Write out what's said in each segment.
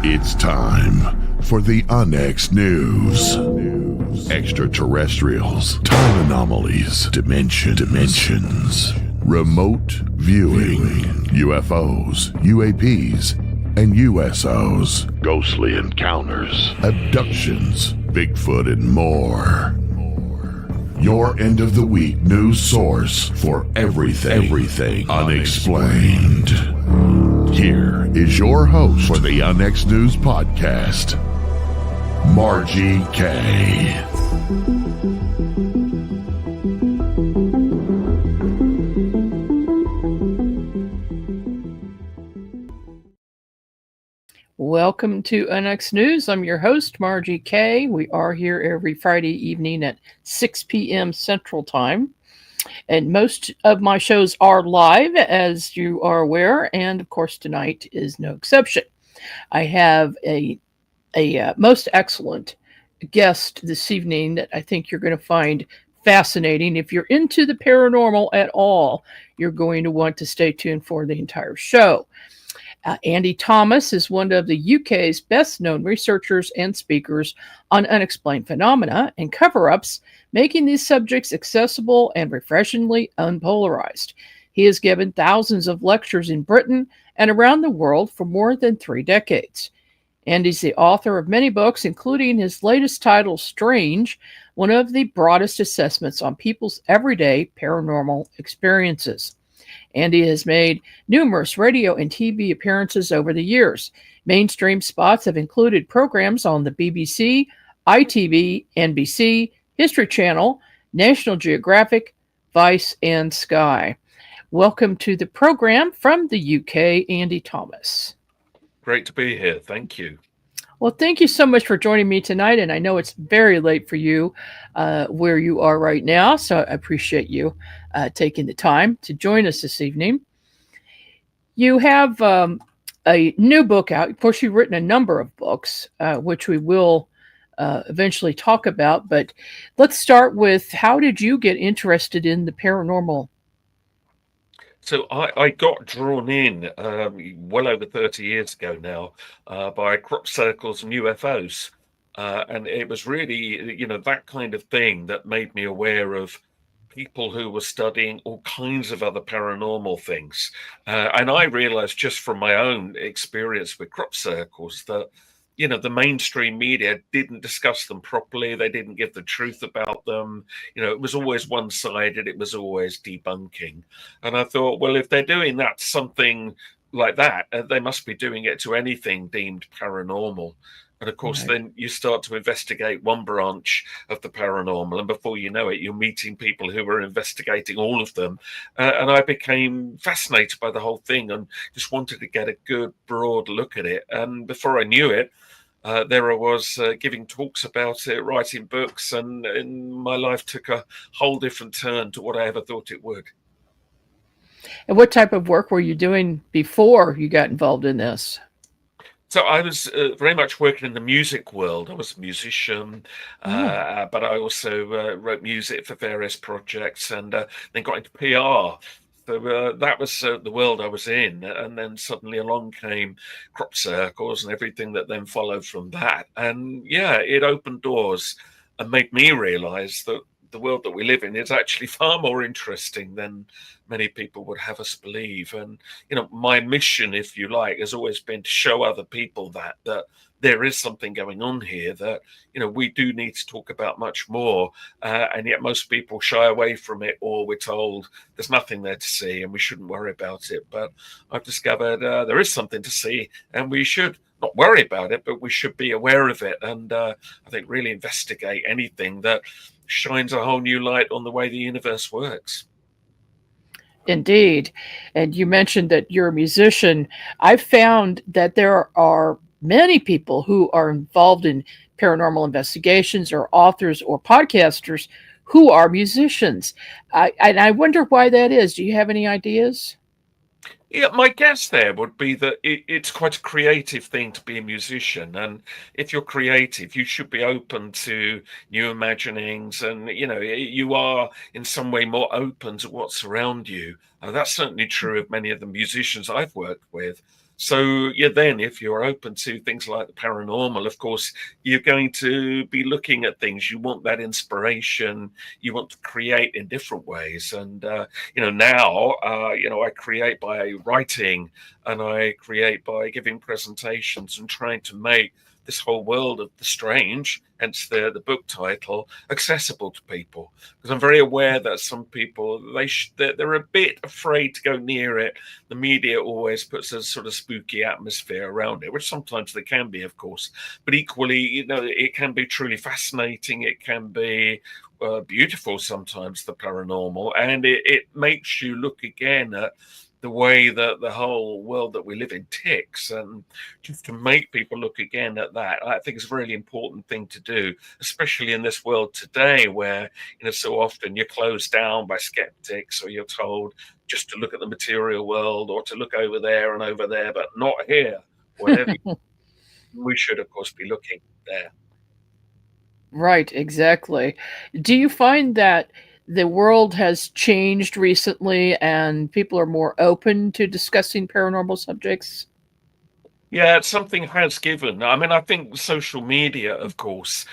It's time for the Unexplained News. Extraterrestrials, time anomalies, dimensions, remote viewing, UFOs, UAPs, and USOs, ghostly encounters, abductions, Bigfoot, and more. Your end of the week news source for everything unexplained. Here is your host for the Unexplained News podcast, Margie K. Welcome to Unexplained News. I'm your host, Margie K. We are here every Friday evening at 6 p.m. Central Time. And most of my shows are live, as you are aware, and of course tonight is no exception. I have a most excellent guest this evening that I think you're going to find fascinating. If you're into the paranormal at all, you're going to want to stay tuned for the entire show. Andy Thomas is one of the UK's best-known researchers and speakers on unexplained phenomena and cover-ups, making these subjects accessible and refreshingly unpolarized. He has given thousands of lectures in Britain and around the world for more than 3 decades. Andy's the author of many books, including his latest title, Strange, one of the broadest assessments on people's everyday paranormal experiences. Andy has made numerous radio and TV appearances over the years. Mainstream spots have included programs on the BBC, ITV, NBC, History Channel, National Geographic, Vice, and Sky. Welcome to the program from the UK, Andy Thomas. Great to be here. Thank you. Well, thank you so much for joining me tonight. And I know it's very late for you where you are right now. So I appreciate you taking the time to join us this evening. You have a new book out. Of course, you've written a number of books, which we will eventually talk about. But let's start with, how did you get interested in the paranormal? So I got drawn in well over 30 years ago now by crop circles and UFOs. And it was really, that kind of thing that made me aware of people who were studying all kinds of other paranormal things. And I realized just from my own experience with crop circles that, the mainstream media didn't discuss them properly. They didn't give the truth about them. It was always one-sided. It was always debunking. And I thought, well, if they're doing that, something like that, they must be doing it to anything deemed paranormal. And of course, Then you start to investigate one branch of the paranormal, and before you know it, you're meeting people who are investigating all of them. And I became fascinated by the whole thing and just wanted to get a good, broad look at it. And before I knew it, there I was giving talks about it, writing books, and my life took a whole different turn to what I ever thought it would. And what type of work were you doing before you got involved in this? So I was very much working in the music world. I was a musician, but I also wrote music for various projects, and then got into PR. So that was the world I was in. And then suddenly along came crop circles and everything that then followed from that. And yeah, it opened doors and made me realize that the world that we live in is actually far more interesting than many people would have us believe. And, my mission, if you like, has always been to show other people that there is something going on here that, we do need to talk about much more. And yet most people shy away from it, or we're told there's nothing there to see and we shouldn't worry about it. But I've discovered there is something to see, and we should not worry about it, but we should be aware of it. And I think really investigate anything that shines a whole new light on the way the universe works. Indeed. And you mentioned that you're a musician. I've found that there are many people who are involved in paranormal investigations, or authors or podcasters who are musicians. I wonder why that is. Do you have any ideas? Yeah, my guess there would be that it's quite a creative thing to be a musician, and if you're creative, you should be open to new imaginings, and you are in some way more open to what's around you. That's certainly true of many of the musicians I've worked with. So yeah, then if you're open to things like the paranormal, of course, you're going to be looking at things. You want that inspiration. You want to create in different ways, and now, I create by writing, and I create by giving presentations and trying to make this whole world of the strange, hence the book title, accessible to people. Because I'm very aware that some people, they're a bit afraid to go near it. The media always puts a sort of spooky atmosphere around it, which sometimes they can be, of course. But equally, it can be truly fascinating. It can be beautiful sometimes, the paranormal, and it makes you look again at the way that the whole world that we live in ticks, and just to make people look again at that, I think it's a really important thing to do, especially in this world today where so often you're closed down by skeptics, or you're told just to look at the material world or to look over there and over there, but not here. Whatever, we should of course be looking there. Right, exactly. Do you find that the world has changed recently and people are more open to discussing paranormal subjects? Yeah, something has given. I mean, I think social media, of course,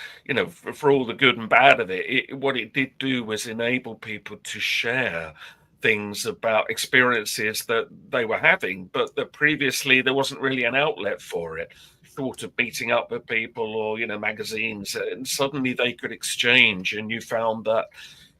for all the good and bad of it, what it did do was enable people to share things about experiences that they were having, but that previously there wasn't really an outlet for it. Short of meeting up with people or, magazines, and suddenly they could exchange, and you found that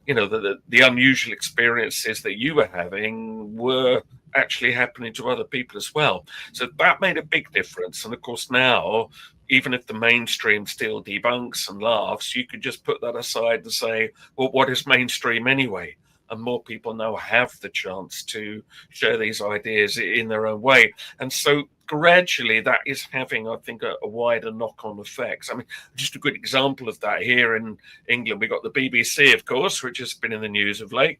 the unusual experiences that you were having were actually happening to other people as well. So that made a big difference. And of course, now, even if the mainstream still debunks and laughs, you could just put that aside and say, well, what is mainstream anyway? And more people now have the chance to share these ideas in their own way. And so gradually that is having, I think, a wider knock-on effects. I mean, just a good example of that here in England, we got the BBC, of course, which has been in the news of late.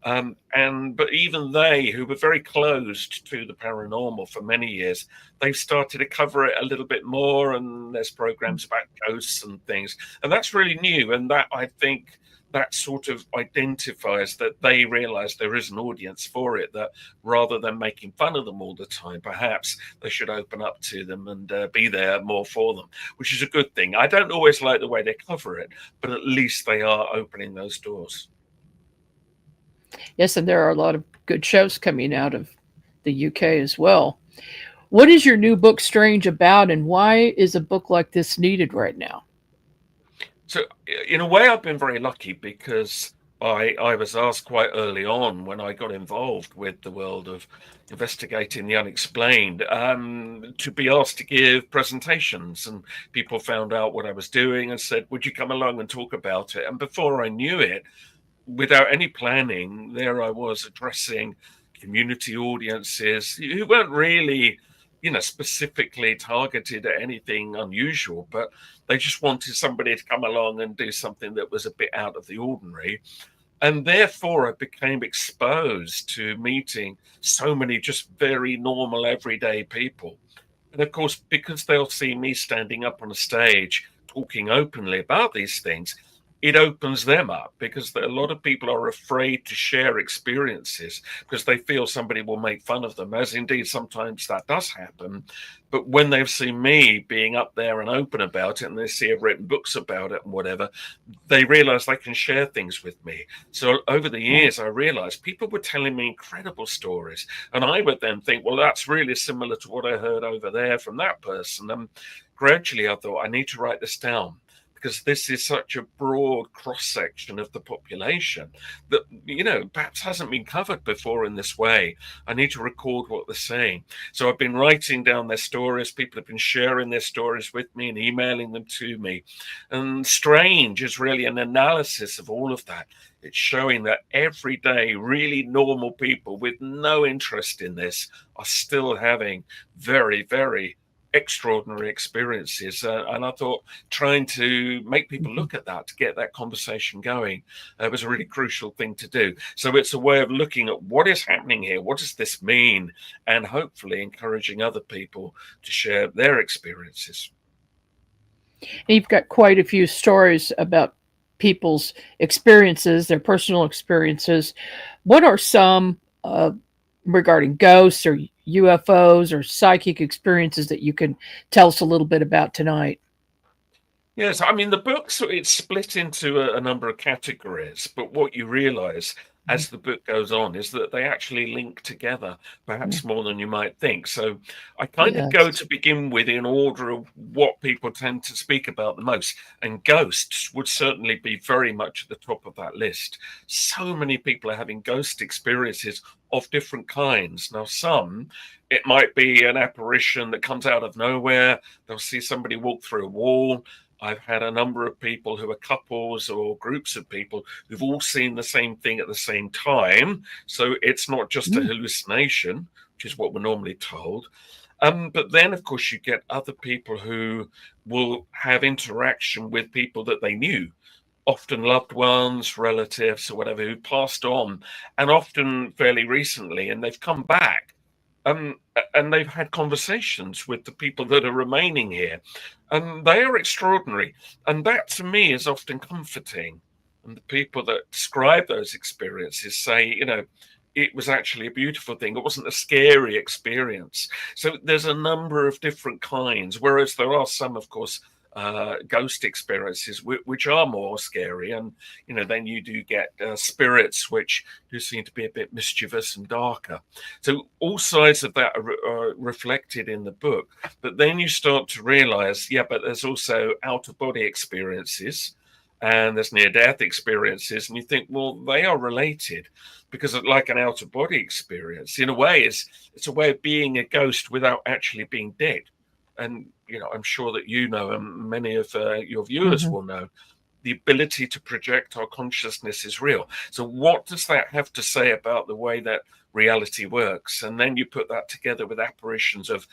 But even they, who were very closed to the paranormal for many years, they've started to cover it a little bit more, and there's programs about ghosts and things, and that's really new. And that, I think, that sort of identifies that they realize there is an audience for it, that rather than making fun of them all the time, perhaps they should open up to them and be there more for them, which is a good thing. I don't always like the way they cover it, but at least they are opening those doors. Yes, and there are a lot of good shows coming out of the UK as well. What is your new book Strange about, and why is a book like this needed right now? So, in a way, I've been very lucky because I was asked quite early on when I got involved with the world of investigating the unexplained, to be asked to give presentations. And people found out what I was doing and said, would you come along and talk about it? And before I knew it, without any planning, there I was addressing community audiences who weren't really, specifically targeted at anything unusual, but they just wanted somebody to come along and do something that was a bit out of the ordinary. And therefore, I became exposed to meeting so many just very normal, everyday people. And of course, because they'll see me standing up on a stage talking openly about these things, it opens them up, because a lot of people are afraid to share experiences because they feel somebody will make fun of them, as indeed sometimes that does happen. But when they've seen me being up there and open about it, and they see I've written books about it and whatever, they realize they can share things with me. So over the years, I realized people were telling me incredible stories, and I would then think, well, that's really similar to what I heard over there from that person. And gradually I thought, I need to write this down, because this is such a broad cross section of the population that, perhaps hasn't been covered before in this way. I need to record what they're saying. So I've been writing down their stories. People have been sharing their stories with me and emailing them to me. And Strange is really an analysis of all of that. It's showing that everyday, really normal people with no interest in this are still having very, very extraordinary experiences. And I thought trying to make people look at that, to get that conversation going, was a really crucial thing to do. So it's a way of looking at what is happening here, what does this mean, and hopefully encouraging other people to share their experiences. You've got quite a few stories about people's experiences, their personal experiences. What are some regarding ghosts or UFOs or psychic experiences that you can tell us a little bit about tonight? Yes, I mean, the book, so it's split into a number of categories, but what you realize as the book goes on is that they actually link together, perhaps more than you might think. So I kind of go Yes. to begin with in order of what people tend to speak about the most. And ghosts would certainly be very much at the top of that list. So many people are having ghost experiences of different kinds. Now, some, it might be an apparition that comes out of nowhere. They'll see somebody walk through a wall. I've had a number of people who are couples or groups of people who've all seen the same thing at the same time. So it's not just a hallucination, which is what we're normally told. But then, of course, you get other people who will have interaction with people that they knew, often loved ones, relatives, or whatever, who passed on, and often fairly recently, and they've come back. And they've had conversations with the people that are remaining here, and they are extraordinary. And that to me is often comforting. And the people that describe those experiences say, it was actually a beautiful thing. It wasn't a scary experience. So there's a number of different kinds, whereas there are some, of course, ghost experiences which are more scary, and then you do get spirits which do seem to be a bit mischievous and darker. So all sides of that are reflected in the book, but then you start to realize, but there's also out-of-body experiences and there's near-death experiences, and you think, well, they are related, because like an out-of-body experience in a way it's a way of being a ghost without actually being dead. And I'm sure that and many of your viewers will know, the ability to project our consciousness is real. So what does that have to say about the way that reality works? And then you put that together with apparitions of,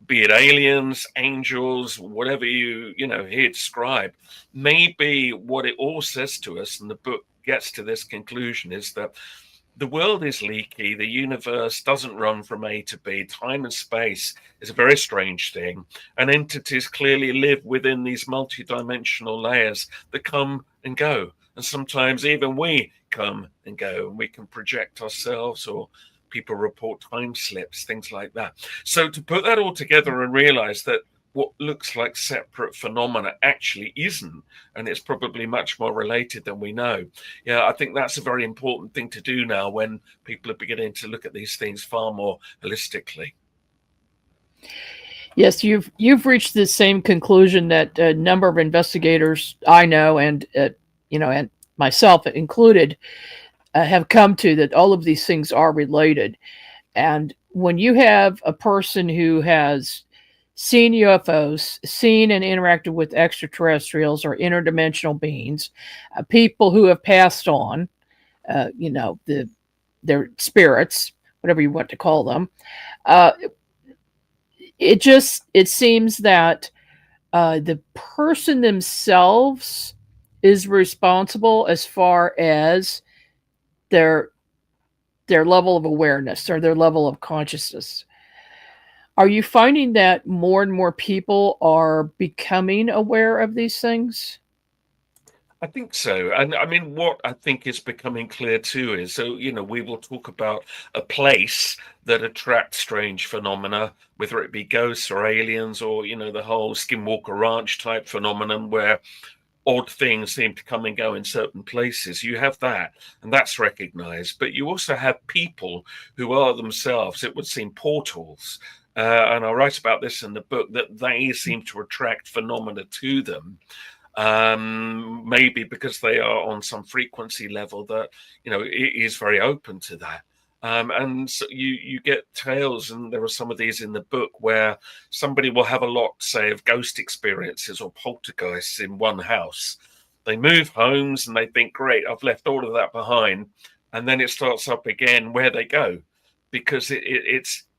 be it aliens, angels, whatever you hear described. Maybe what it all says to us, and the book gets to this conclusion, is that the world is leaky. The universe doesn't run from A to B. Time and space is a very strange thing. And entities clearly live within these multidimensional layers that come and go. And sometimes even we come and go, and we can project ourselves, or people report time slips, things like that. So to put that all together and realize that what looks like separate phenomena actually isn't, and it's probably much more related than we know. I think that's a very important thing to do now when people are beginning to look at these things far more holistically. Yes, you've reached the same conclusion that a number of investigators I know, and and myself included, have come to, that all of these things are related. And when you have a person who has seen UFOs, seen and interacted with extraterrestrials or interdimensional beings, people who have passed on, their spirits, whatever you want to call them, it seems that the person themselves is responsible as far as their level of awareness or their level of consciousness. Are you finding that more and more people are becoming aware of these things? I think so. And I mean, what I think is becoming clear too is, so, we will talk about a place that attracts strange phenomena, whether it be ghosts or aliens, or, the whole Skinwalker Ranch type phenomenon where odd things seem to come and go in certain places. You have that, and that's recognized. But you also have people who are themselves, it would seem, portals. And I write about this in the book, that they seem to attract phenomena to them. Maybe because they are on some frequency level that, it is very open to that. And so you get tales, and there are some of these in the book, where somebody will have a lot, say, of ghost experiences or poltergeists in one house. They move homes and they think, great, I've left all of that behind. And then it starts up again where they go, because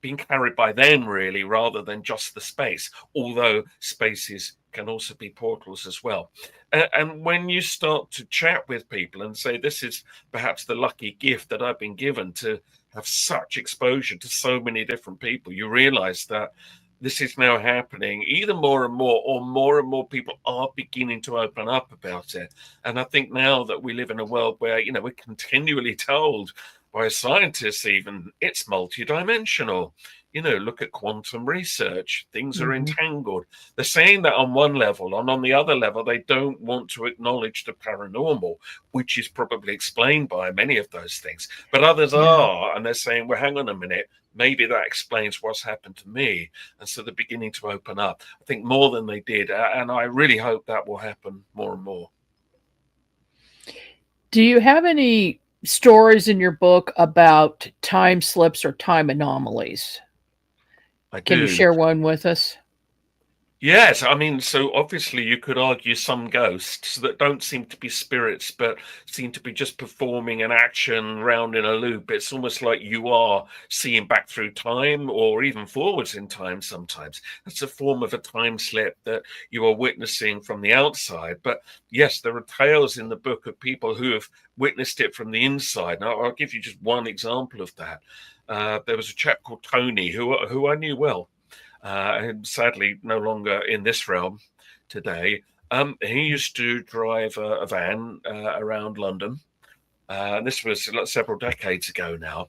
being carried by them, really, rather than just the space, although spaces can also be portals as well. And when you start to chat with people and say, this is perhaps the lucky gift that I've been given to have such exposure to so many different people, you realize that this is now happening either more and more, or more and more people are beginning to open up about it. And I think now that we live in a world where, we're continually told by scientists even, it's multidimensional. Look at quantum research. Things are entangled. They're saying that on one level, and on the other level, they don't want to acknowledge the paranormal, which is probably explained by many of those things. But others are, and they're saying, well, hang on a minute, maybe that explains what's happened to me. And so they're beginning to open up, I think, more than they did. And I really hope that will happen more and more. Do you have any stories in your book about time slips or time anomalies? Can you share one with us? Yes, I mean, so obviously you could argue some ghosts that don't seem to be spirits, but seem to be just performing an action round in a loop. It's almost like you are seeing back through time, or even forwards in time sometimes. That's a form of a time slip that you are witnessing from the outside. But yes, there are tales in the book of people who have witnessed it from the inside. Now, I'll give you just one example of that. There was a chap called Tony who I knew well. And sadly no longer in this realm today. He used to drive a van around London. This was several decades ago now.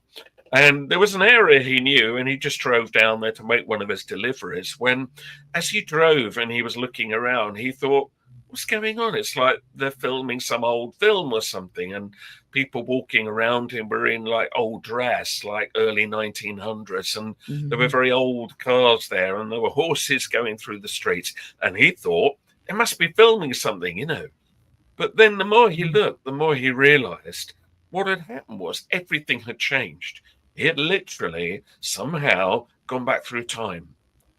And there was an area he knew, and he just drove down there to make one of his deliveries. When, as he drove and he was looking around, he thought, what's going on? It's like they're filming some old film or something. And people walking around him were in like old dress, like early 1900s. And there were very old cars there, and there were horses going through the streets. And he thought, they must be filming something. But then the more he looked, the more he realized what had happened was everything had changed. He had literally somehow gone back through time.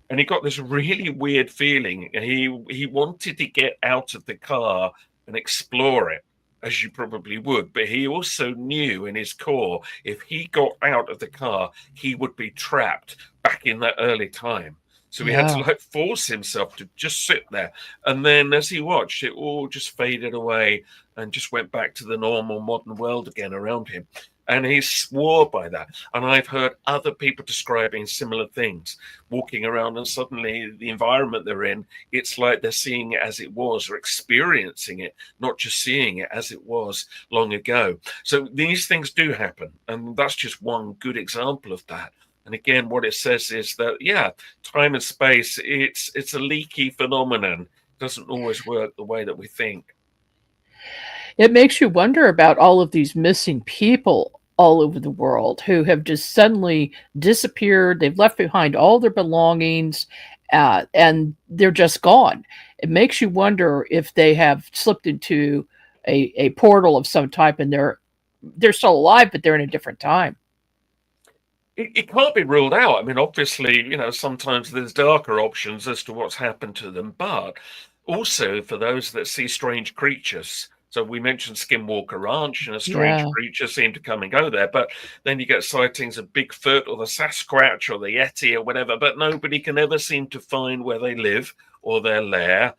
And he got this really weird feeling. He wanted to get out of the car and explore it, as you probably would. But he also knew in his core, if he got out of the car, he would be trapped back in that early time. So he had to force himself to just sit there. And then as he watched, it all just faded away and just went back to the normal modern world again around him. And he swore by that. And I've heard other people describing similar things, walking around, and suddenly the environment they're in, it's like they're seeing it as it was, or experiencing it, not just seeing it as it was long ago. So these things do happen. And that's just one good example of that. And again, what it says is that, time and space, it's a leaky phenomenon. It doesn't always work the way that we think. It makes you wonder about all of these missing people all over the world who have just suddenly disappeared. They've left behind all their belongings, and they're just gone. It makes you wonder if they have slipped into a portal of some type, and they're still alive, but they're in a different time. It can't be ruled out. I mean, obviously, sometimes there's darker options as to what's happened to them, but also for those that see strange creatures. So we mentioned Skinwalker Ranch, and a strange creature seemed to come and go there. But then you get sightings of Bigfoot or the Sasquatch or the Yeti or whatever, but nobody can ever seem to find where they live or their lair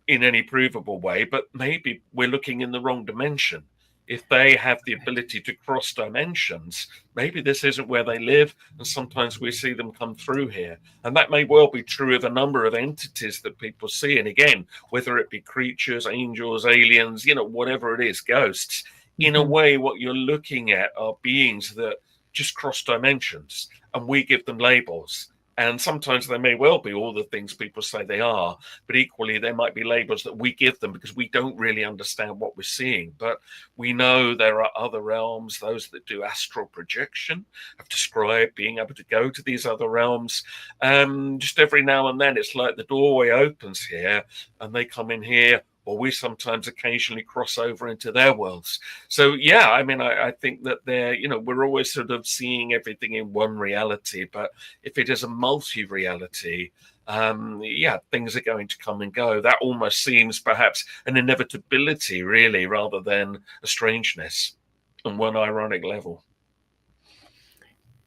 in any provable way. But maybe we're looking in the wrong dimension. If they have the ability to cross dimensions, maybe this isn't where they live, and sometimes we see them come through here. And that may well be true of a number of entities that people see. And again, whether it be creatures, angels, aliens, whatever it is, ghosts, in a way, what you're looking at are beings that just cross dimensions, and we give them labels. And sometimes they may well be all the things people say they are, but equally they might be labels that we give them because we don't really understand what we're seeing. But we know there are other realms. Those that do astral projection have described being able to go to these other realms. Just every now and then, it's like the doorway opens here and they come in here, or we sometimes occasionally cross over into their worlds. So, I mean, I think that we're always sort of seeing everything in one reality, but if it is a multi-reality, things are going to come and go. That almost seems perhaps an inevitability, really, rather than a strangeness on one ironic level.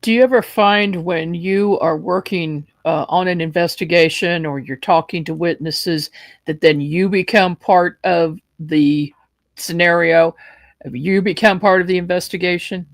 Do you ever find when you are working on an investigation or you're talking to witnesses that then you become part of the scenario? You become part of the investigation?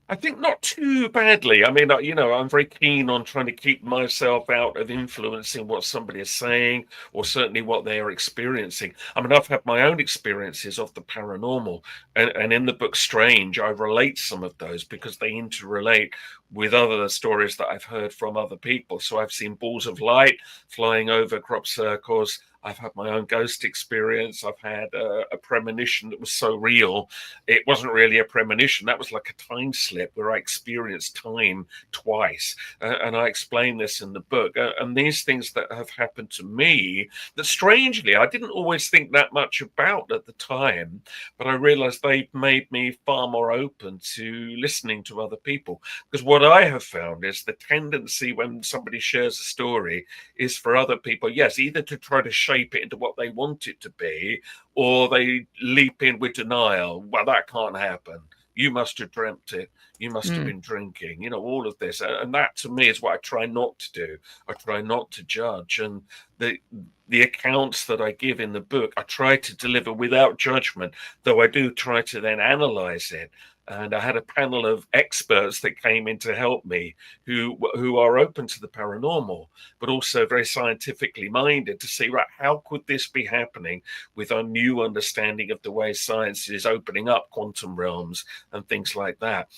I think not too badly. I mean, I'm very keen on trying to keep myself out of influencing what somebody is saying, or certainly what they are experiencing. I mean, I've had my own experiences of the paranormal, and in the book Strange, I relate some of those because they interrelate with other stories that I've heard from other people. So I've seen balls of light flying over crop circles. I've had my own ghost experience. I've had a premonition that was so real. It wasn't really a premonition. That was like a time slip where I experienced time twice. And I explain this in the book. And these things that have happened to me, that strangely, I didn't always think that much about at the time, but I realized they've made me far more open to listening to other people. Because what I have found is the tendency when somebody shares a story is for other people, yes, either to try to shape it into what they want it to be, or they leap in with denial. Well, that can't happen. You must have dreamt it. You must have been drinking, all of this. And that to me is what I try not to do. I try not to judge. And the accounts that I give in the book, I try to deliver without judgment, though I do try to then analyze it. And I had a panel of experts that came in to help me who are open to the paranormal, but also very scientifically minded to see, right, how could this be happening with our new understanding of the way science is opening up quantum realms and things like that.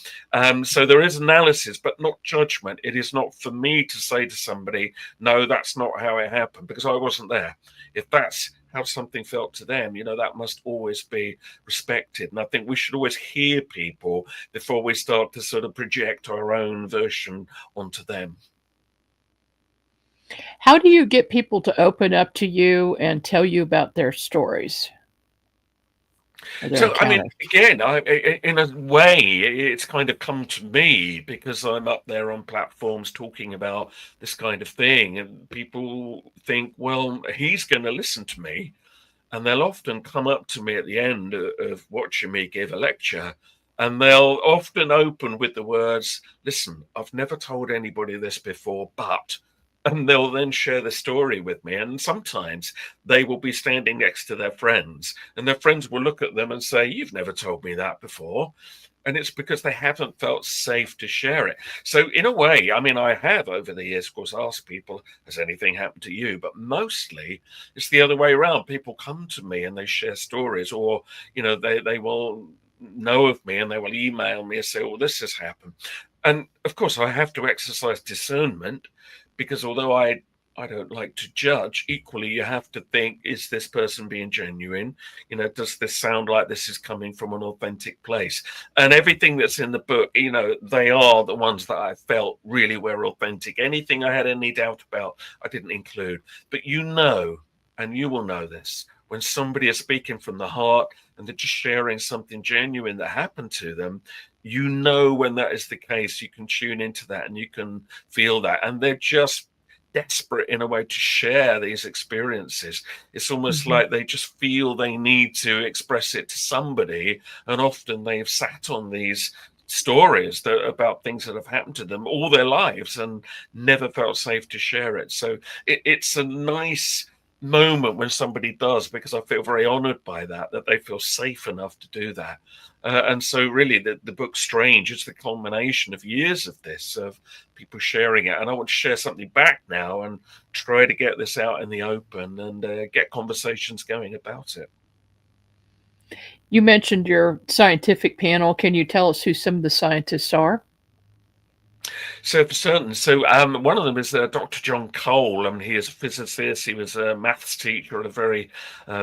So there is analysis, but not judgment. It is not for me to say to somebody, no, that's not how it happened, because I wasn't there. If that's how something felt to them, that must always be respected. And I think we should always hear people before we start to sort of project our own version onto them. How do you get people to open up to you and tell you about their stories or their So, I mean, encounters? again, in a way, it's kind of come to me because I'm up there on platforms talking about this kind of thing. And people think, well, he's going to listen to me. And they'll often come up to me at the end of watching me give a lecture, and they'll often open with the words, listen, I've never told anybody this before, but, and they'll then share the story with me. And sometimes they will be standing next to their friends, and their friends will look at them and say, you've never told me that before. And it's because they haven't felt safe to share it. So in a way, I mean, I have over the years, of course, asked people, has anything happened to you? But mostly it's the other way around. People come to me and they share stories, or, they will know of me and they will email me and say, well, this has happened. And of course, I have to exercise discernment, because although I don't like to judge, equally, you have to think, is this person being genuine? Does this sound like this is coming from an authentic place? And everything that's in the book, they are the ones that I felt really were authentic. Anything I had any doubt about, I didn't include. But and you will know this, when somebody is speaking from the heart and they're just sharing something genuine that happened to them, when that is the case, you can tune into that and you can feel that. And they're just desperate in a way to share these experiences. It's almost like they just feel they need to express it to somebody, and often they've sat on these stories about things that have happened to them all their lives and never felt safe to share it. So it's a nice moment when somebody does, because I feel very honored by that they feel safe enough to do that. And so really the book Strange is the culmination of years of this, of people sharing it. And I want to share something back now and try to get this out in the open and get conversations going about it. You mentioned your scientific panel. Can you tell us who some of the scientists are? So for certain, one of them is Dr. John Cole. I mean, he is a physicist. He was a maths teacher at a very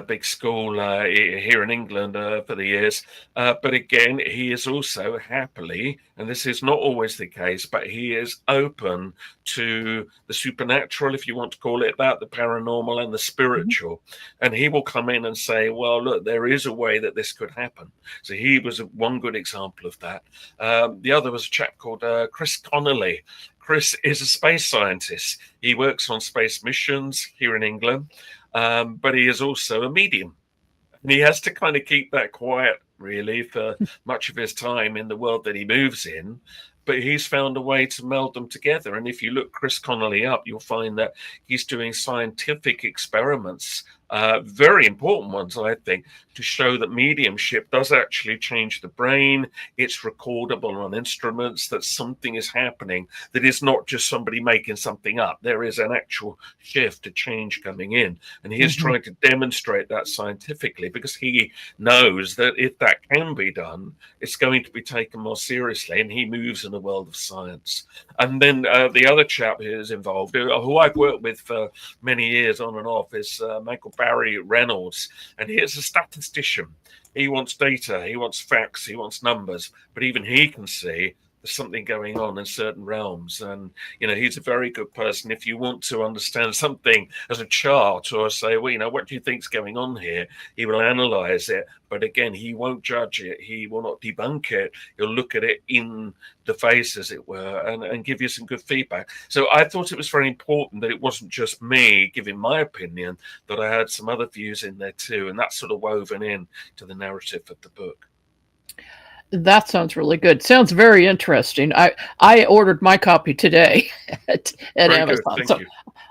big school here in England for the years. But again, he is also happily, and this is not always the case, but he is open to the supernatural, if you want to call it that, the paranormal and the spiritual. And he will come in and say, well, look, there is a way that this could happen. So he was one good example of that. The other was a chap called Chris Connolly. Chris is a space scientist. He works on space missions here in England, but he is also a medium. And he has to kind of keep that quiet, really, for much of his time in the world that he moves in. but he's found a way to meld them together. And if you look Chris Connolly up, you'll find that he's doing scientific experiments, very important ones, I think, to show that mediumship does actually change the brain. It's recordable on instruments, that something is happening, that is not just somebody making something up. There is an actual shift, a change coming in. And he's trying to demonstrate that scientifically, because he knows that if that can be done, it's going to be taken more seriously. And he moves in the world of science. And then the other chap who is involved, who I've worked with for many years on and off, is Michael Barry Reynolds. And he is a statistician. He wants data, he wants facts, he wants numbers, but even he can see there's something going on in certain realms. And, you know, he's a very good person. If you want to understand something as a chart, or say, well, you know, what do you think's going on here? He will analyze it. But again, he won't judge it. He will not debunk it. He'll look at it in the face, as it were, and give you some good feedback. So I thought it was very important that it wasn't just me giving my opinion, that I had some other views in there too. And that's sort of woven in to the narrative of the book. That sounds really good. Sounds very interesting. I ordered my copy today at Amazon, so you.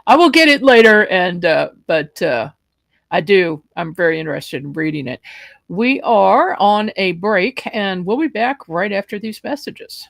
I will get it later. And but I'm very interested in reading it. We are on a break, and we'll be back right after these messages.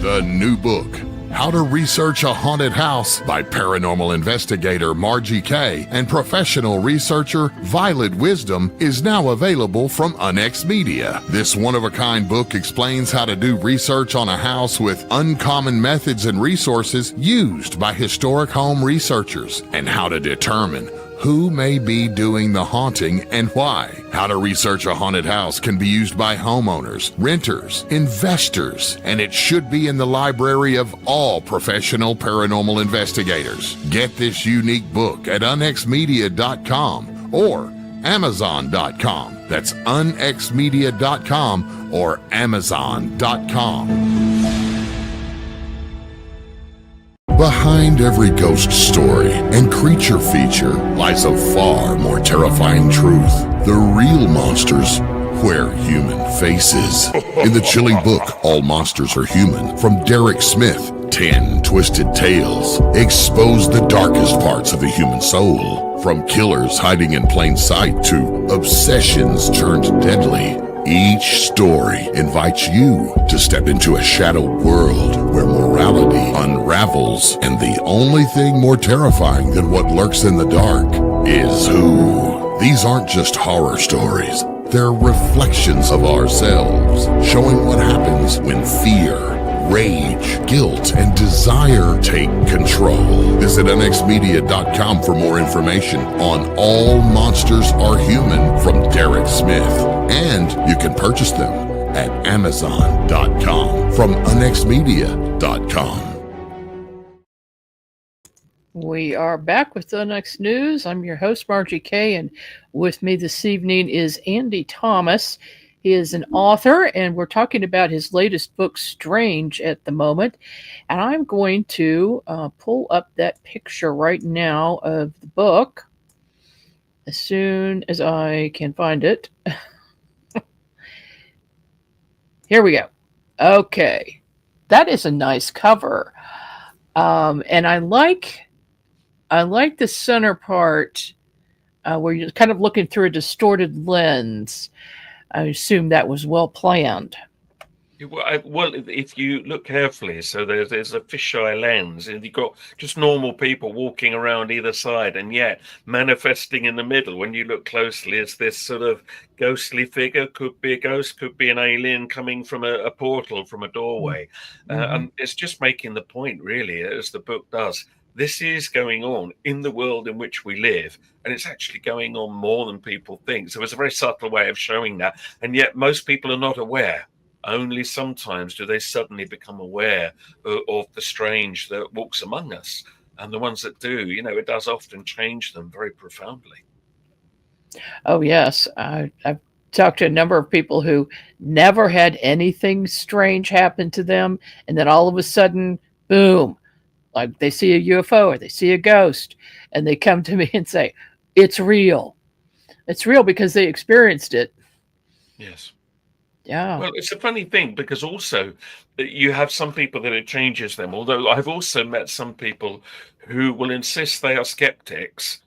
The new book, How to Research a Haunted House by paranormal investigator Margie Kay and professional researcher Violet Wisdom, is now available from Unex Media. This one-of-a-kind book explains how to do research on a house with uncommon methods and resources used by historic home researchers, and how to determine who may be doing the haunting and why. How to Research a Haunted House can be used by homeowners, renters, investors, and it should be in the library of all professional paranormal investigators. Get this unique book at unexmedia.com or amazon.com. That's unexmedia.com or amazon.com. Behind every ghost story and creature feature lies a far more terrifying truth. The real monsters wear human faces. In the chilling book, All Monsters Are Human, from Derek Smith, 10 Twisted Tales expose the darkest parts of the human soul. From killers hiding in plain sight to obsessions turned deadly. Each story invites you to step into a shadowed world where morality unravels, and the only thing more terrifying than what lurks in the dark is who. These aren't just horror stories. They're reflections of ourselves, showing what happens when fear, rage, guilt, and desire take control. Visit unexmedia.com for more information on All Monsters Are Human from Derek Smith. And you can purchase them at amazon.com from unexmedia.com. We are back with the next news. I'm your host, Margie Kay, and with me this evening is Andy Thomas. He is an author, and we're talking about his latest book, Strange, at the moment. And I'm going to pull up that picture right now of the book as soon as I can find it. Here we go. Okay. That is a nice cover. And I like the center part where you're kind of looking through a distorted lens. I assume that was well planned. Well, if you look carefully, so there's a fisheye lens, and you've got just normal people walking around either side, and yet manifesting in the middle. When you look closely, it's this sort of ghostly figure. Could be a ghost, could be an alien coming from a portal, from a doorway, Mm-hmm. and it's just making the point, really, as the book does. This is going on in the world in which we live, and it's actually going on more than people think. So it's a very subtle way of showing that, and yet most people are not aware. Only sometimes do they suddenly become aware of the strange that walks among us. And the ones that do, it does often change them very profoundly. Oh, yes. I've talked to a number of people who never had anything strange happen to them. And then all of a sudden, boom, like they see a UFO or they see a ghost. And they come to me and say, it's real. It's real because they experienced it. Yes. Yeah. Well, it's a funny thing because also you have some people that it changes them. Although I've also met some people who will insist they are skeptics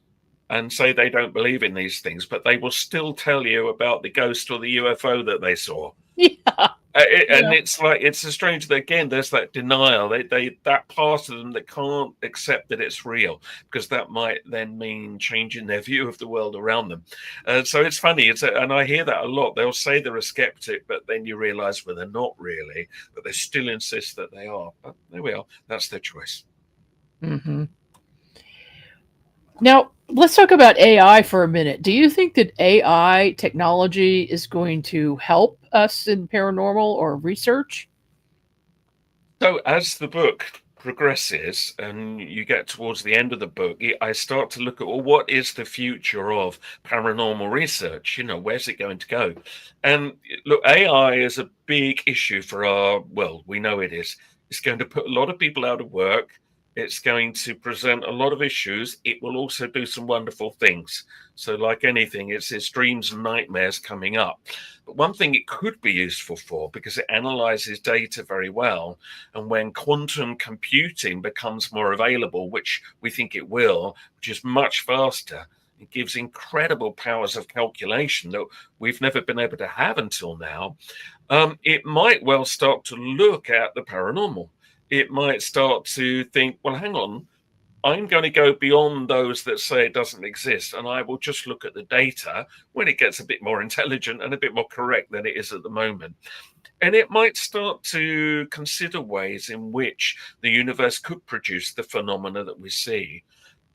and say they don't believe in these things, but they will still tell you about the ghost or the UFO that they saw. Yeah. And Yeah. it's like it's a strange that again there's that denial. They that part of them that can't accept that it's real because that might then mean changing their view of the world around them. So it's funny. And I hear that a lot. They'll say they're a skeptic, but then you realise well they're not really, but they still insist that they are. But there we are. That's their choice. Mm-hmm. Now, let's talk about AI for a minute. Do you think that AI technology is going to help us in paranormal or research? So as the book progresses and you get towards the end of the book, I start to look at, well, what is the future of paranormal research? Where's it going to go? And look, AI is a big issue for our world. We know it is. It's going to put a lot of people out of work. It's going to present a lot of issues. It will also do some wonderful things. So, like anything, it's its dreams and nightmares coming up. But one thing it could be useful for, because it analyzes data very well, and when quantum computing becomes more available, which we think it will, which is much faster, it gives incredible powers of calculation that we've never been able to have until now. It might well start to look at the paranormal. It might start to think, well, hang on, I'm going to go beyond those that say it doesn't exist, and I will just look at the data when it gets a bit more intelligent and a bit more correct than it is at the moment. And it might start to consider ways in which the universe could produce the phenomena that we see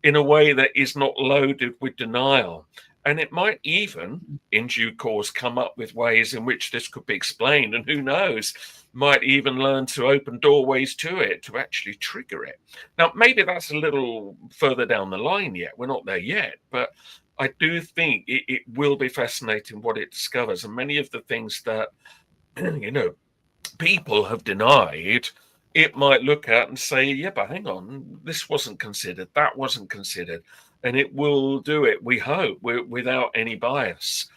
in a way that is not loaded with denial. And it might even, in due course, come up with ways in which this could be explained. And who knows, might even learn to open doorways to it to actually trigger it. Now, maybe that's a little further down the line yet. We're not there yet. But I do think it will be fascinating what it discovers. And many of the things that, people have denied, it might look at and say, yeah, but hang on, this wasn't considered, that wasn't considered. And it will do it, we hope, without any bias.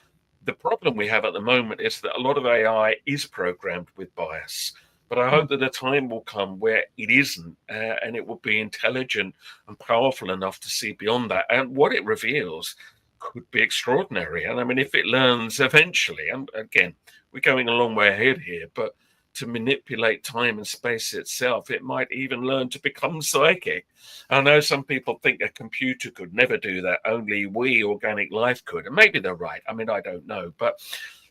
The problem we have at the moment is that a lot of AI is programmed with bias. But I hope that a time will come where it isn't, and it will be intelligent and powerful enough to see beyond that. And what it reveals could be extraordinary. And I mean, if it learns eventually, and again, we're going a long way ahead here, but to manipulate time and space itself, it might even learn to become psychic. I know some people think a computer could never do that, only we, organic life, could. And maybe they're right. I mean, I don't know. But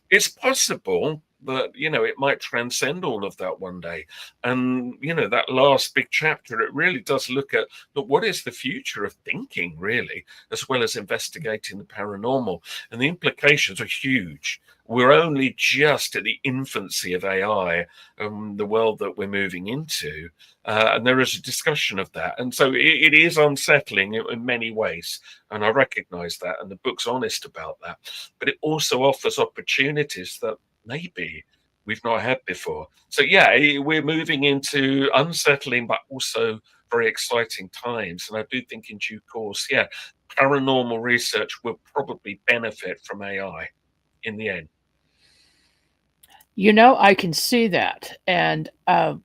it's possible that, it might transcend all of that one day. And, that last big chapter, it really does look at, what is the future of thinking, really, as well as investigating the paranormal? And the implications are huge. We're only just at the infancy of AI, the world that we're moving into. And there is a discussion of that. And so it is unsettling in many ways. And I recognize that. And the book's honest about that. But it also offers opportunities that maybe we've not had before. So, yeah, we're moving into unsettling, but also very exciting times. And I do think in due course, yeah, paranormal research will probably benefit from AI in the end. I can see that. And I'm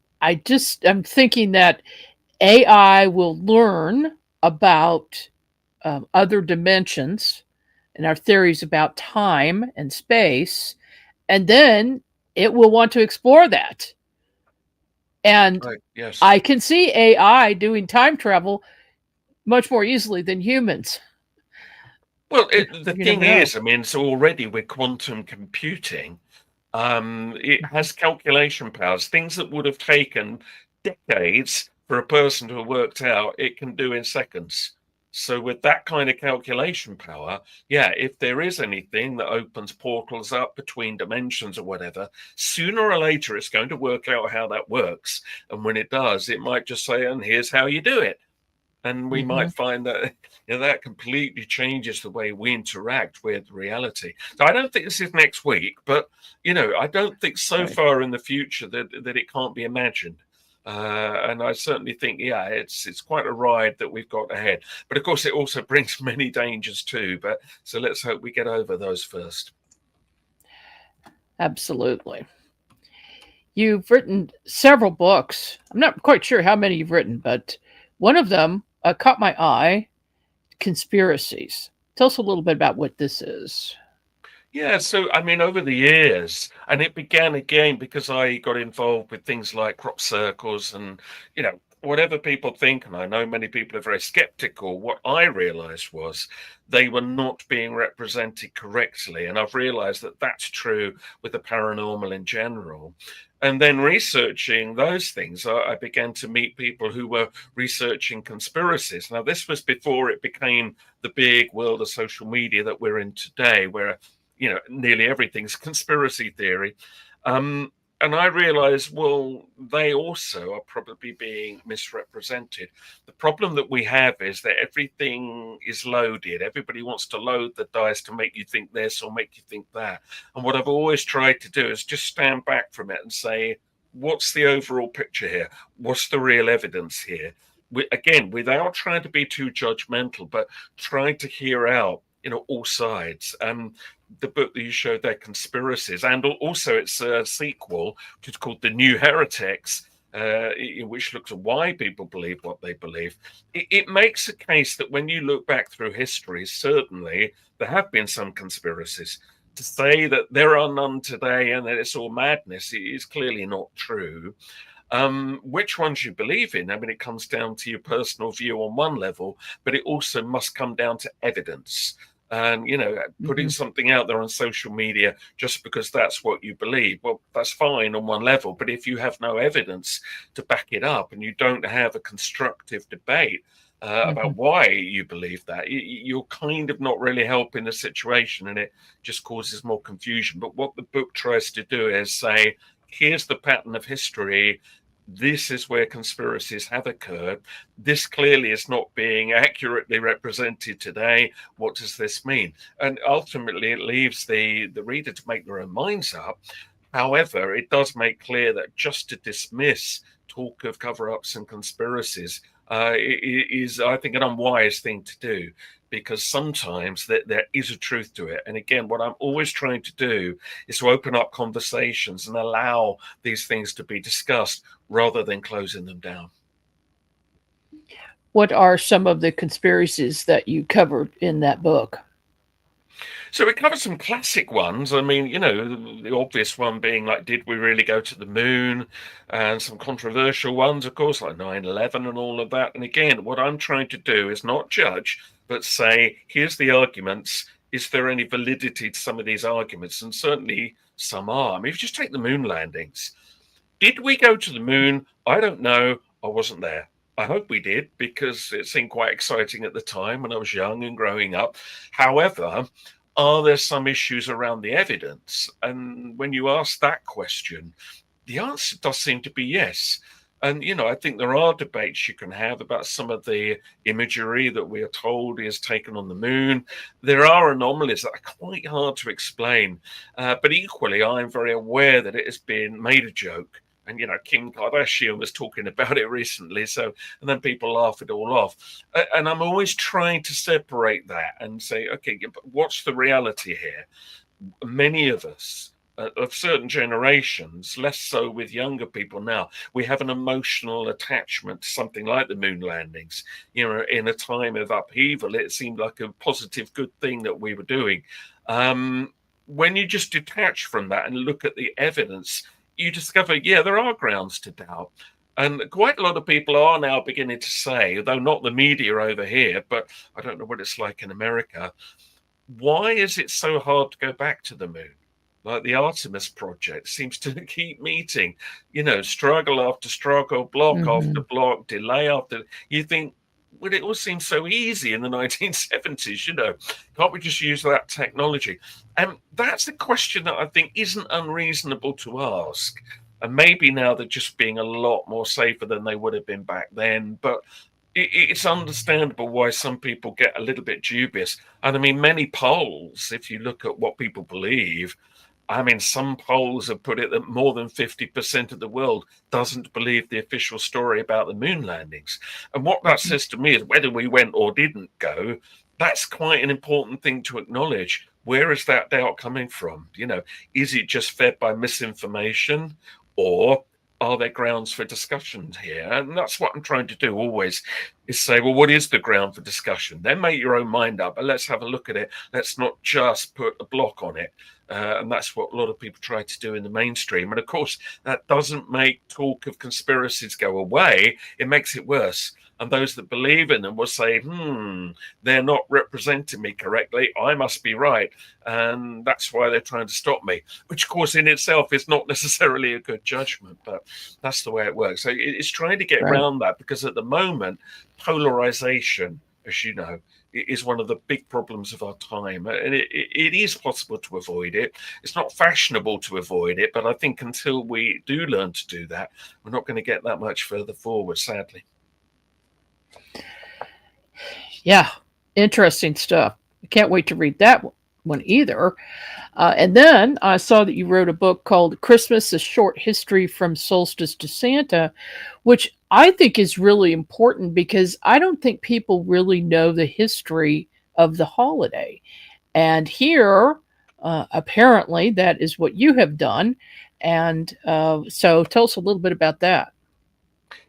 thinking that AI will learn about other dimensions and our theories about time and space. And then it will want to explore that. And Right. Yes. I can see AI doing time travel much more easily than humans. Well, the You thing never know. is, I mean, so already with quantum computing, it has calculation powers, things that would have taken decades for a person to have worked out, it can do in seconds. So with that kind of calculation power, yeah, if there is anything that opens portals up between dimensions or whatever, sooner or later it's going to work out how that works. And when it does, it might just say, and here's how you do it. And we might find that that completely changes the way we interact with reality. So I don't think this is next week, but I don't think so far in the future that it can't be imagined. And I certainly think, yeah, it's quite a ride that we've got ahead. But of course, it also brings many dangers too. But so let's hope we get over those first. Absolutely. You've written several books. I'm not quite sure how many you've written, but one of them caught my eye, Conspiracies. Tell us a little bit about what this is. Yeah, so I mean, over the years, and it began again because I got involved with things like crop circles and, whatever people think, and I know many people are very skeptical, what I realized was they were not being represented correctly. And I've realized that that's true with the paranormal in general. And then researching those things, I began to meet people who were researching conspiracies. Now, this was before it became the big world of social media that we're in today, where nearly everything's conspiracy theory. And I realized, well, they also are probably being misrepresented. The problem that we have is that everything is loaded. Everybody wants to load the dice to make you think this or make you think that. And what I've always tried to do is just stand back from it and say, what's the overall picture here? What's the real evidence here? Again, without trying to be too judgmental, but trying to hear out all sides. The book that you showed there, Conspiracies, and also it's a sequel, which is called The New Heretics, which looks at why people believe what they believe. It makes a case that when you look back through history, certainly there have been some conspiracies. To say that there are none today and that it's all madness is clearly not true. Which ones you believe in, I mean, it comes down to your personal view on one level, but it also must come down to evidence. And putting something out there on social media just because that's what you believe, well, that's fine on one level, but if you have no evidence to back it up and you don't have a constructive debate about why you believe that, you're kind of not really helping the situation, and it just causes more confusion. But what the book tries to do is say, here's the pattern of history. This is where conspiracies have occurred. This clearly is not being accurately represented today. What does this mean? And ultimately, it leaves the reader to make their own minds up. However, it does make clear that just to dismiss talk of cover-ups and conspiracies is, I think, an unwise thing to do, because sometimes there is a truth to it. And again, what I'm always trying to do is to open up conversations and allow these things to be discussed rather than closing them down. What are some of the conspiracies that you covered in that book? So we covered some classic ones. I mean, the obvious one being like, did we really go to the moon? And some controversial ones, of course, like 9/11 and all of that. And again, what I'm trying to do is not judge, but say, here's the arguments. Is there any validity to some of these arguments? And certainly some are. I mean, if you just take the moon landings, did we go to the moon? I don't know. I wasn't there. I hope we did, because it seemed quite exciting at the time when I was young and growing up. However, are there some issues around the evidence? And when you ask that question, the answer does seem to be yes. And, I think there are debates you can have about some of the imagery that we are told is taken on the moon. There are anomalies that are quite hard to explain. But equally, I'm very aware that it has been made a joke. And, Kim Kardashian was talking about it recently. And then people laugh it all off. And I'm always trying to separate that and say, okay, but what's the reality here? Many of us of certain generations, less so with younger people now, we have an emotional attachment to something like the moon landings. In a time of upheaval, it seemed like a positive, good thing that we were doing. when you just detach from that and look at the evidence, you discover, yeah, there are grounds to doubt. And quite a lot of people are now beginning to say, though not the media over here, but I don't know what it's like in America, why is it so hard to go back to the moon? Like the Artemis project seems to keep meeting, struggle after struggle, block after block, delay after. You think, well, it all seems so easy in the 1970s, can't we just use that technology? And that's the question that I think isn't unreasonable to ask. And maybe now they're just being a lot more safer than they would have been back then. But it's understandable why some people get a little bit dubious. And I mean, many polls, if you look at what people believe, I mean, some polls have put it that more than 50% of the world doesn't believe the official story about the moon landings. And what that says to me is whether we went or didn't go, that's quite an important thing to acknowledge. Where is that doubt coming from? Is it just fed by misinformation, or are there grounds for discussion here? And that's what I'm trying to do always, is say, well, what is the ground for discussion? Then make your own mind up, but let's have a look at it. Let's not just put a block on it. And that's what a lot of people try to do in the mainstream. And of course, that doesn't make talk of conspiracies go away. It makes it worse. And those that believe in them will say, they're not representing me correctly. I must be right. And that's why they're trying to stop me, which, of course, in itself is not necessarily a good judgment, but that's the way it works. So it's trying to get around that, because at the moment, polarization, as you know, is one of the big problems of our time. And it is possible to avoid it. It's not fashionable to avoid it, but I think until we do learn to do that, we're not going to get that much further forward, sadly. Yeah, interesting stuff. I can't wait to read that one either. And then I saw that you wrote a book called Christmas, A Short History from Solstice to Santa, which I think is really important because I don't think people really know the history of the holiday. And here, apparently, that is what you have done. And so tell us a little bit about that.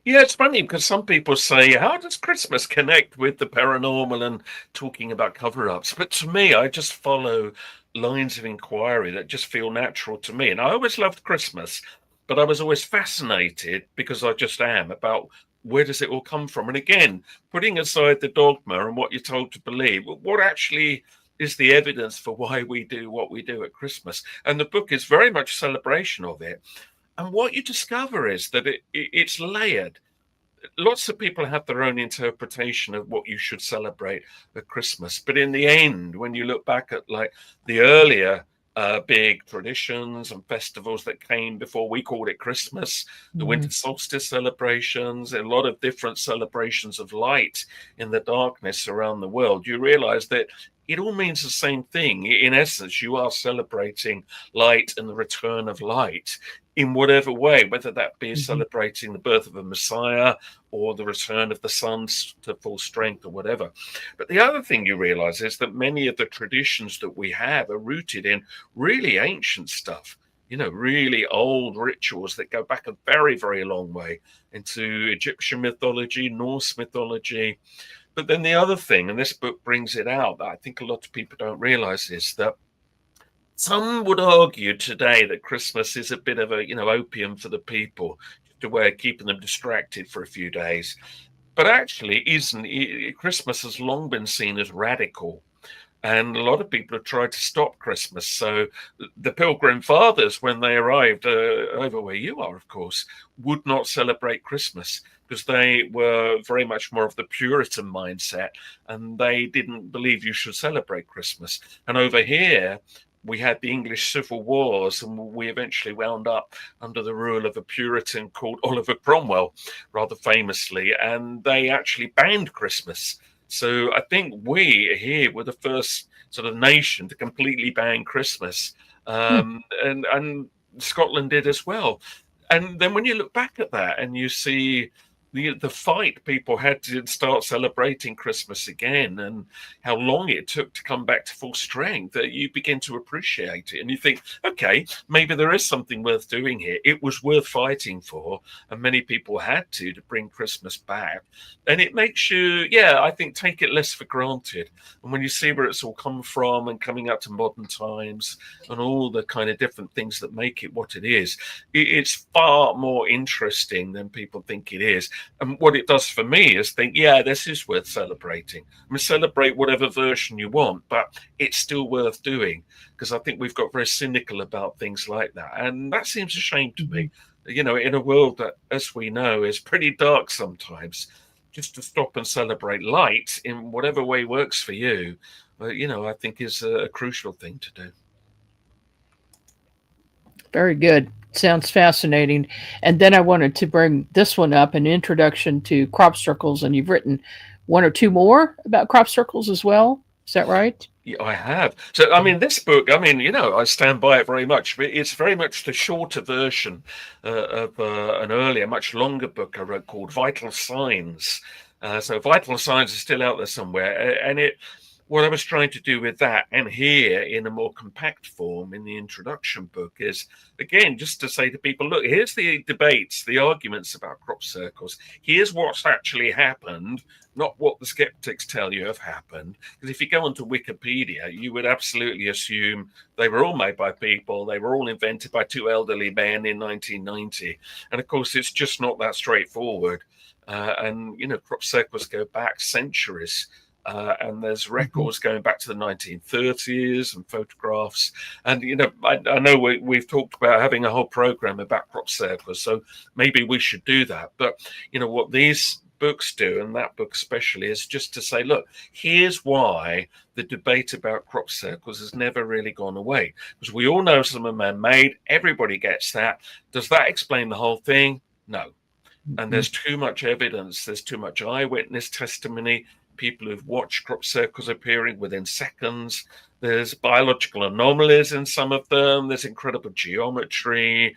Yeah, it's funny because some people say, how does Christmas connect with the paranormal and talking about cover-ups? But to me, I just follow lines of inquiry that just feel natural to me. And I always loved Christmas, but I was always fascinated, because I just am, about where does it all come from? And again, putting aside the dogma and what you're told to believe, what actually is the evidence for why we do what we do at Christmas? And the book is very much celebration of it. And what you discover is that it's layered. Lots of people have their own interpretation of what you should celebrate at Christmas. But in the end, when you look back at like the earlier big traditions and festivals that came before we called it Christmas, the winter solstice celebrations, a lot of different celebrations of light in the darkness around the world, you realize that it all means the same thing. In essence, you are celebrating light and the return of light in whatever way, whether that be celebrating the birth of a Messiah or the return of the sun to full strength or whatever. But the other thing you realize is that many of the traditions that we have are rooted in really ancient stuff, really old rituals that go back a very, very long way into Egyptian mythology, Norse mythology. But then the other thing, and this book brings it out, that I think a lot of people don't realize, is that some would argue today that Christmas is a bit of a, opium for the people, just a way of keeping them distracted for a few days. But actually, Christmas has long been seen as radical. And a lot of people have tried to stop Christmas. So the Pilgrim Fathers, when they arrived over where you are, of course, would not celebrate Christmas because they were very much more of the Puritan mindset, and they didn't believe you should celebrate Christmas. And over here, we had the English Civil Wars, and we eventually wound up under the rule of a Puritan called Oliver Cromwell, rather famously, and they actually banned Christmas. So I think we here were the first sort of nation to completely ban Christmas, and Scotland did as well. And then when you look back at that and you see the fight people had to start celebrating Christmas again, and how long it took to come back to full strength, that you begin to appreciate it, and you think, okay, maybe there is something worth doing here. It was worth fighting for, and many people had to bring Christmas back. And it makes you, I think, take it less for granted. And when you see where it's all come from and coming up to modern times and all the kind of different things that make it what it is, it's far more interesting than people think it is. And what it does for me is think, this is worth celebrating. I mean, celebrate whatever version you want, but it's still worth doing, because I think we've got very cynical about things like that. And that seems a shame to me, in a world that, as we know, is pretty dark sometimes. Just to stop and celebrate light in whatever way works for you, I think is a crucial thing to do. Very good. Sounds fascinating. And then I wanted to bring this one up, an introduction to crop circles, and you've written one or two more about crop circles as well. Is that right? Yeah, I have. So, I mean, this book, I stand by it very much, but it's very much the shorter version of an earlier, much longer book I wrote called Vital Signs. So Vital Signs is still out there somewhere. And what I was trying to do with that, and here in a more compact form in the introduction book, is, again, just to say to people, look, here's the debates, the arguments about crop circles. Here's what's actually happened, not what the skeptics tell you have happened. Because if you go onto Wikipedia, you would absolutely assume they were all made by people. They were all invented by two elderly men in 1990. And of course, it's just not that straightforward. And crop circles go back centuries. And there's records going back to the 1930s and photographs. And, I know we've talked about having a whole program about crop circles, so maybe we should do that. But, what these books do, and that book especially, is just to say, look, here's why the debate about crop circles has never really gone away. Because we all know some are man-made. Everybody gets that. Does that explain the whole thing? No. And there's too much evidence. There's too much eyewitness testimony. People who've watched crop circles appearing within seconds. There's biological anomalies in some of them. There's incredible geometry.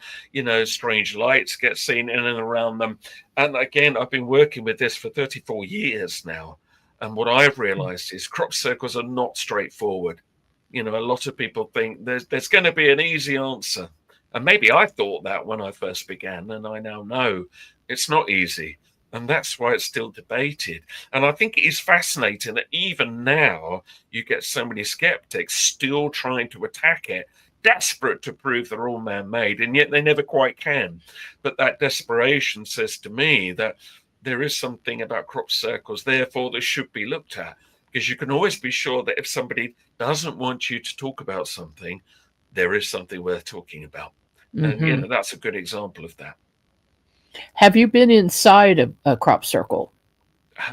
Strange lights get seen in and around them. And again, I've been working with this for 34 years now. And what I've realized is crop circles are not straightforward. A lot of people think there's going to be an easy answer. And maybe I thought that when I first began, and I now know it's not easy. And that's why it's still debated. And I think it is fascinating that even now you get so many skeptics still trying to attack it, desperate to prove they're all man-made, and yet they never quite can. But that desperation says to me that there is something about crop circles, therefore, that should be looked at. Because you can always be sure that if somebody doesn't want you to talk about something, there is something worth talking about. And, that's a good example of that. Have you been inside a crop circle?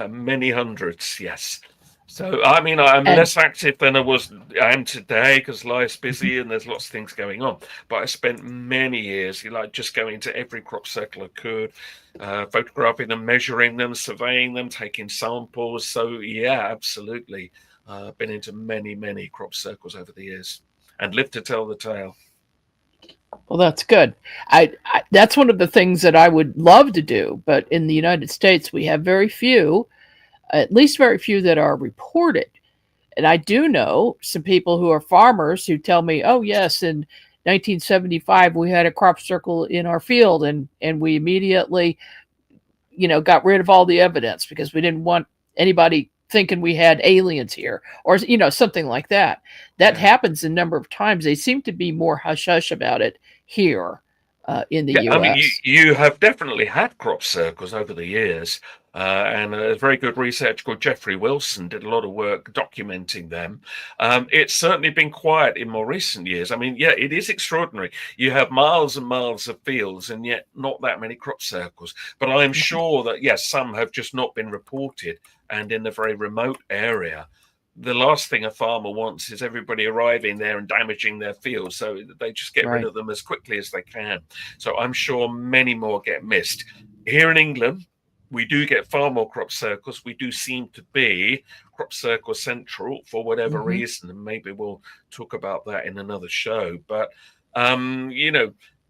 Many hundreds, yes. So, I'm less active than I am today, because life's busy and there's lots of things going on. But I spent many years, just going to every crop circle I could, photographing them, measuring them, surveying them, taking samples. So, absolutely. I've been into many, many crop circles over the years and lived to tell the tale. Well, that's good. That's one of the things that I would love to do, but in the United States, we have very few, at least very few that are reported. And I do know some people who are farmers who tell me, oh, yes, in 1975, we had a crop circle in our field, and we immediately, got rid of all the evidence because we didn't want anybody thinking we had aliens here, or something like that. That happens a number of times. They seem to be more hush-hush about it here in the US. You have definitely had crop circles over the years, and a very good researcher called Jeffrey Wilson did a lot of work documenting them. It's certainly been quiet in more recent years. It is extraordinary. You have miles and miles of fields, and yet not that many crop circles. But I'm sure that, yes, some have just not been reported, and in a very remote area. The last thing a farmer wants is everybody arriving there and damaging their fields, so they just get rid of them as quickly as they can. So I'm sure many more get missed. Here in England, we do get far more crop circles. We do seem to be crop circle central for whatever reason, and maybe we'll talk about that in another show. But,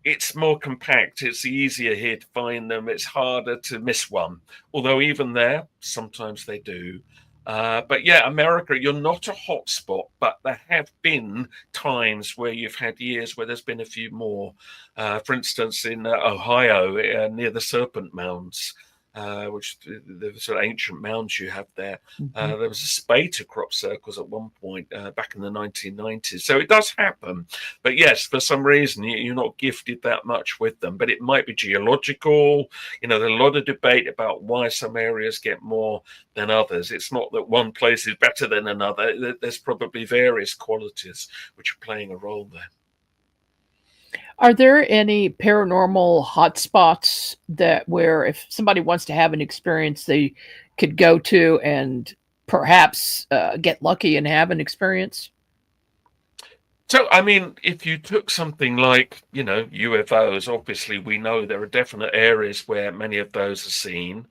it's more compact. It's easier here to find them. It's harder to miss one. Although even there, sometimes they do. But yeah, America, you're not a hotspot, but there have been times where you've had years where there's been a few more. For instance, in Ohio, near the Serpent Mounds, which the sort of ancient mounds you have there. There was a spate of crop circles at one point back in the 1990s. So it does happen. But yes, for some reason, you're not gifted that much with them. But it might be geological. There's a lot of debate about why some areas get more than others. It's not that one place is better than another. There's probably various qualities which are playing a role there. Are there any paranormal hotspots where if somebody wants to have an experience, they could go to and perhaps get lucky and have an experience? So, I mean, if you took something like, UFOs, obviously we know there are definite areas where many of those are seen.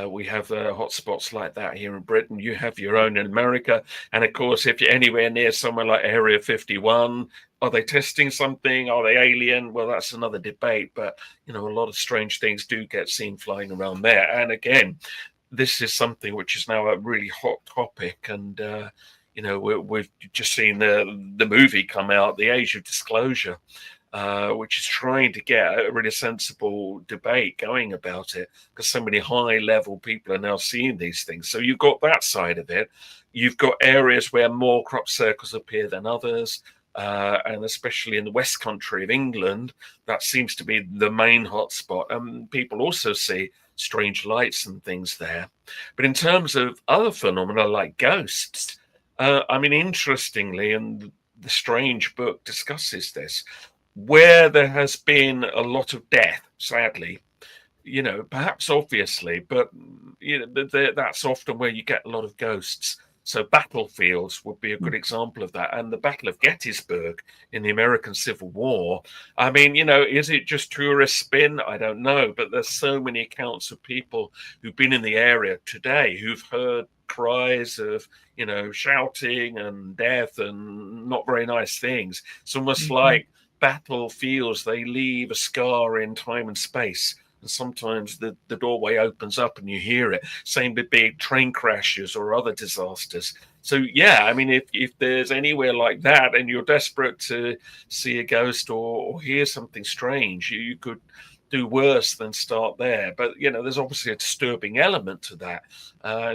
We have hotspots like that here in Britain. You have your own in America. And of course, if you're anywhere near somewhere like Area 51, are they testing something? Are they alien? Well, that's another debate. But, a lot of strange things do get seen flying around there. And again, this is something which is now a really hot topic. And, we've just seen the movie come out, The Age of Disclosure, which is trying to get a really sensible debate going about it, because so many high-level people are now seeing these things. So you've got that side of it. You've got areas where more crop circles appear than others, and especially in the West Country of England, that seems to be the main hotspot. And people also see strange lights and things there. But in terms of other phenomena like ghosts, interestingly, and the Strange book discusses this, where there has been a lot of death, sadly, perhaps obviously, but that's often where you get a lot of ghosts. So battlefields would be a good example of that. And the Battle of Gettysburg in the American Civil War, is it just tourist spin? I don't know. But there's so many accounts of people who've been in the area today who've heard cries of, shouting and death and not very nice things. It's almost like battlefields, they leave a scar in time and space. And sometimes the doorway opens up and you hear it. Same with big train crashes or other disasters. So, yeah, if there's anywhere like that and you're desperate to see a ghost or hear something strange, you could do worse than start there. But, there's obviously a disturbing element to that.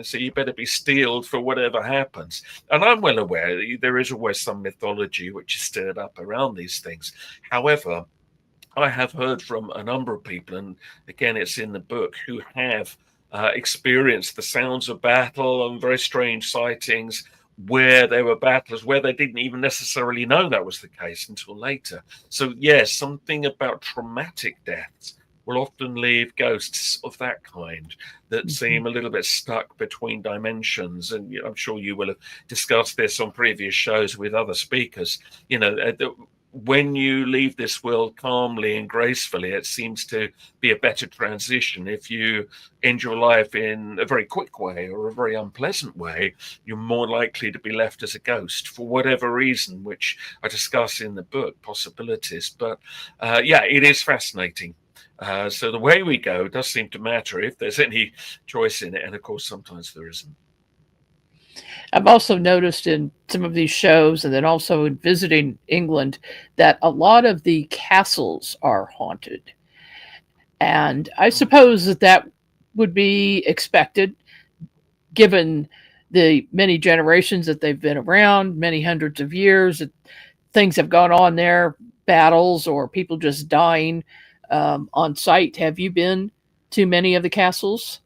So you better be steeled for whatever happens. And I'm well aware there is always some mythology which is stirred up around these things. However, I have heard from a number of people, and again, it's in the book, who have experienced the sounds of battle and very strange sightings where there were battles where they didn't even necessarily know that was the case until later. So, yes, something about traumatic deaths will often leave ghosts of that kind that seem a little bit stuck between dimensions. And I'm sure you will have discussed this on previous shows with other speakers. When you leave this world calmly and gracefully, it seems to be a better transition. If you end your life in a very quick way or a very unpleasant way, you're more likely to be left as a ghost for whatever reason, which I discuss in the book, Possibilities. But it is fascinating. So the way we go does seem to matter if there's any choice in it. And of course, sometimes there isn't. I've also noticed in some of these shows and then also in visiting England that a lot of the castles are haunted. And I suppose that would be expected given the many generations that they've been around, many hundreds of years, that things have gone on there, battles or people just dying on site. Have you been to many of the castles?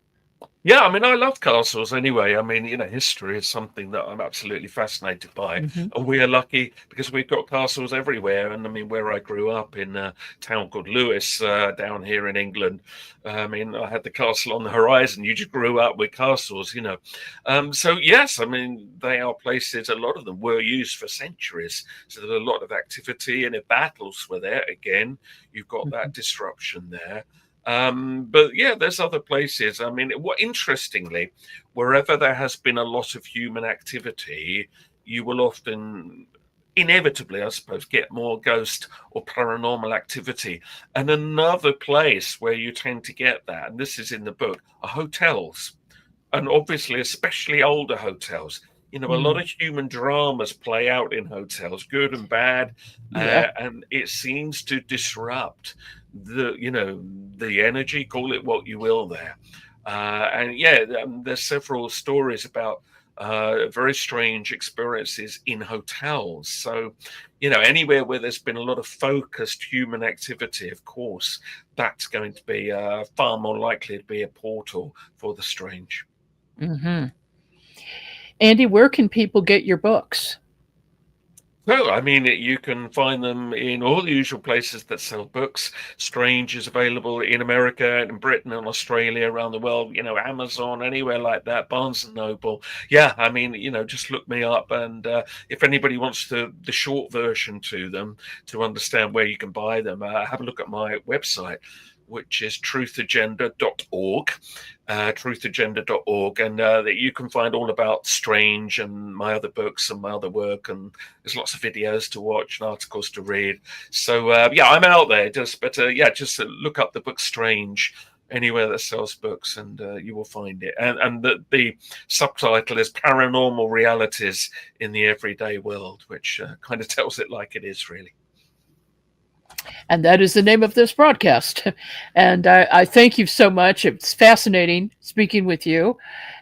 Yeah, I love castles anyway. History is something that I'm absolutely fascinated by. And we are lucky because we've got castles everywhere. And where I grew up in a town called Lewes down here in England, I had the castle on the horizon. You just grew up with castles, So, yes, they are places, a lot of them were used for centuries. So there's a lot of activity. And if battles were there, again, you've got that disruption there. But yeah, there's other places. Interestingly, wherever there has been a lot of human activity, you will often inevitably, I suppose, get more ghost or paranormal activity. And another place where you tend to get that, and this is in the book, are hotels. And obviously, especially older hotels. You know, a lot of human dramas play out in hotels, good and bad, Yeah. and it seems to disrupt the energy, call it what you will there. And yeah, there's several stories about very strange experiences in hotels. So, anywhere where there's been a lot of focused human activity, of course, that's going to be far more likely to be a portal for the strange. Mm-hmm. Andy, where can people get your books? Well, I mean, you can find them in all the usual places that sell books. Strange is available in America and Britain and Australia, around the world, Amazon, anywhere like that, Barnes and Noble. Yeah, I mean, just look me up. And if anybody wants the short version to them to understand where you can buy them, have a look at my website, which is truthagenda.org. Truthagenda.org, and that you can find all about Strange and my other books and my other work, and there's lots of videos to watch and articles to read. So yeah, I'm out there. Just look up the book Strange anywhere that sells books, and you will find it. And the subtitle is Paranormal Realities in the Everyday World, which kind of tells it like it is, really. And that is the name of this broadcast. And I thank you so much. It's fascinating speaking with you.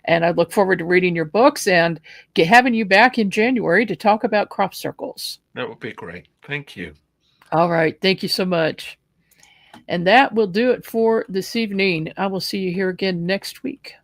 And I look forward to reading your books and having you back in January to talk about crop circles. That would be great. Thank you. All right. Thank you so much. And that will do it for this evening. I will see you here again next week.